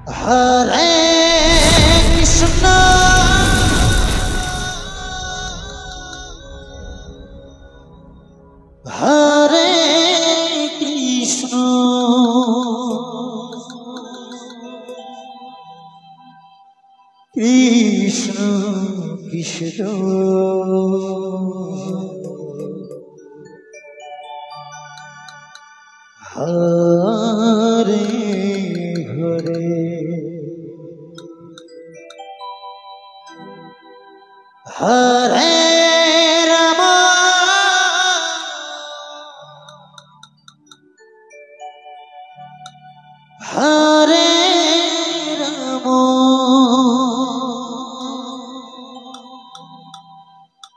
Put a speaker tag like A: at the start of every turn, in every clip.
A: Hare Krishna Hare Krishna Krishna Krishna Hare Hare Hare Rama Hare Rama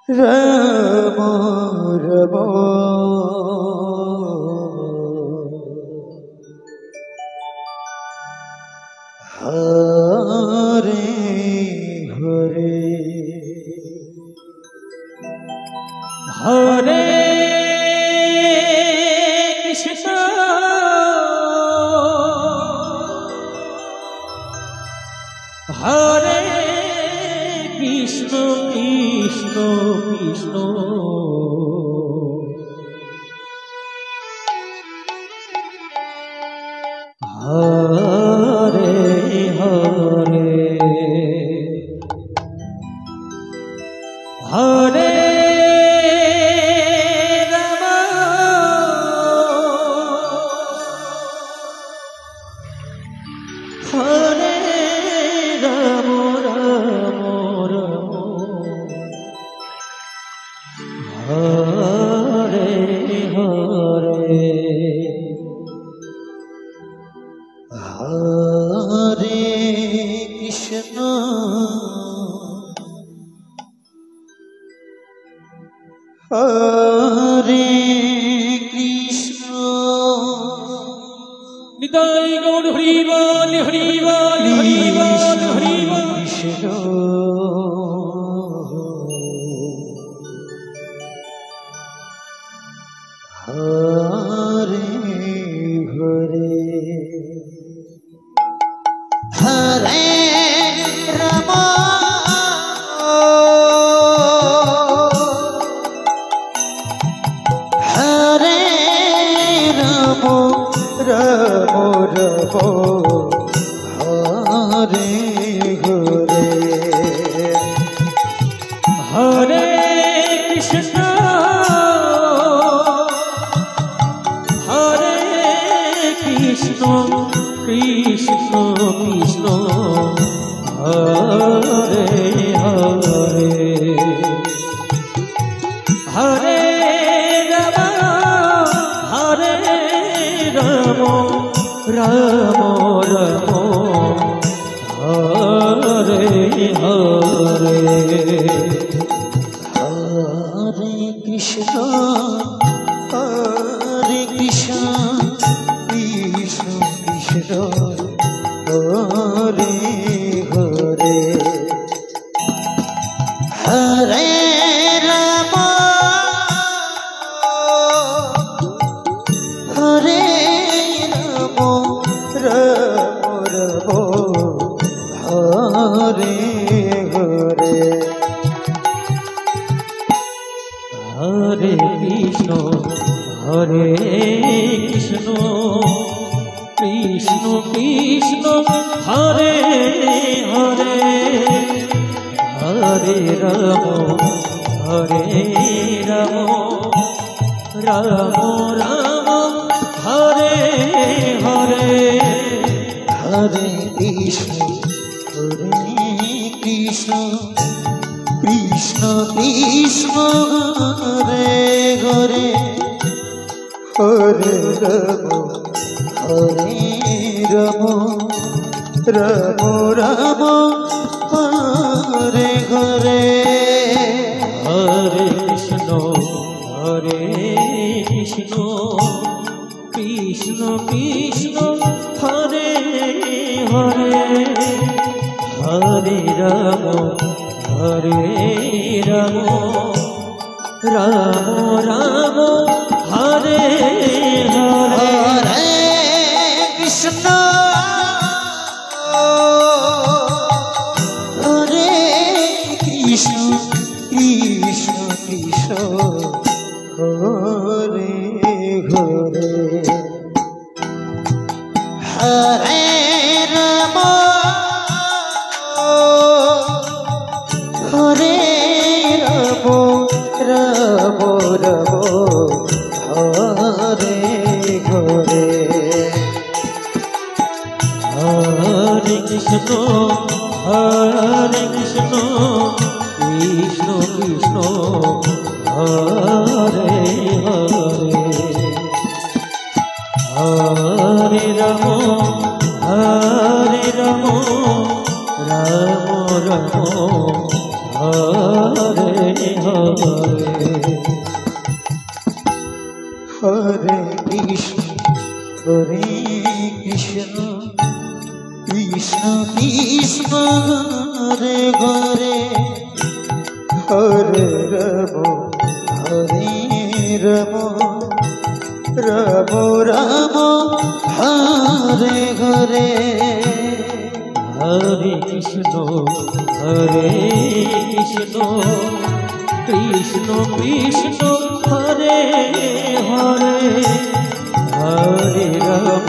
A: Rama Rama Hare Hare Hare Krishna Hare Krishna Krishna Krishna Hare Hare Hare Hare Rama Rama Rama Hare Hare Hare Krishna Hare Krishna Nidai Gaur Hari Bol Hari Bol Hari Bol Hari Bol Krishna Hare Hare Hare Rama Hare Rama Rama Rama Hare Hare Hare Krishna Hare Krishna Krishna Krishna Hare Hare Hare Rama Hare Rama Rama Rama Hare Hare Hare Krishna Hare Krishna Krishna Krishna Hare Hare Hare Rama Hare Rama Rama Rama Hare Hare Hare Krishna Hare Krishna Krishna Krishna Hare Hare Hare Rama Hare Rama Rama Rama Hare Hare Hare Krishna Krishna Krishna Krishna Hare Hare Hare Rama Hare Rama Rama Rama Hare Hare Hare Krishna Krishna Krishna Hare Hare Hare Rama Rama Rama Hare Hare Hare Krishna
B: ঘরে ঘরে হরে রাম হরে রাম রাম রাম হরে ঘরে
A: হরে কৃষ্ণ হরে কৃষ্ণ কৃষ্ণ কৃষ্ণ হরে হরে হরে রাম রাম রাম হরে হরে
B: হরে কৃষ্ণ কৃষ্ণ কৃষ্ণ হরে ঘরে হরে রাম রাম রাম রাম হরে ঘরে
A: হরে কৃষ্ণ কৃষ্ণ কৃষ্ণ হরে হরে হরে রাম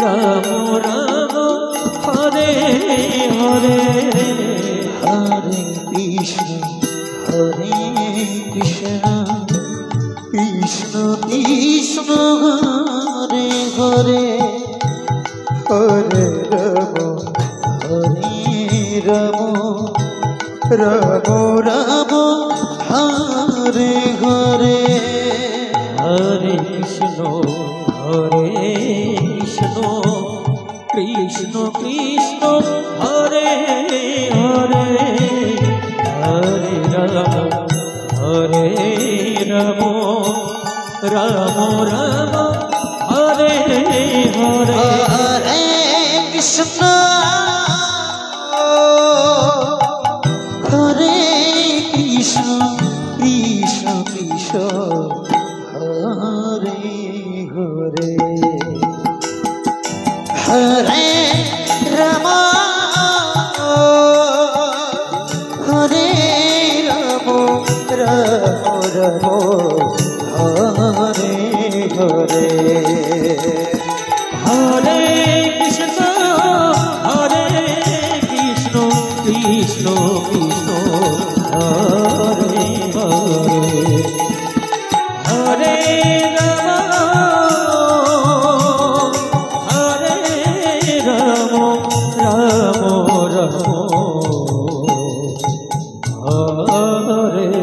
A: রাম রাম হরে হরে
B: হরে কৃষ্ণ কৃষ্ণ কৃষ্ণ হরে ঘরে হরে রাম রাম রাম হরে ঘরে
A: হরে কৃষ্ণ কৃষ্ণ কৃষ্ণ হরে হরে হরে রাম রাম রাম হরে হরে
B: হরে কৃষ্ণ হরে কৃষ্ণ কৃষ্ণ কৃষ্ণ হরে হরে হরে রাম হরে রাম রাম রাম হরে হরে
A: হরে কৃষ্ণ কৃষ্ণ কৃষ্ণ হরে হরে হরে রাম রাম রাম হরে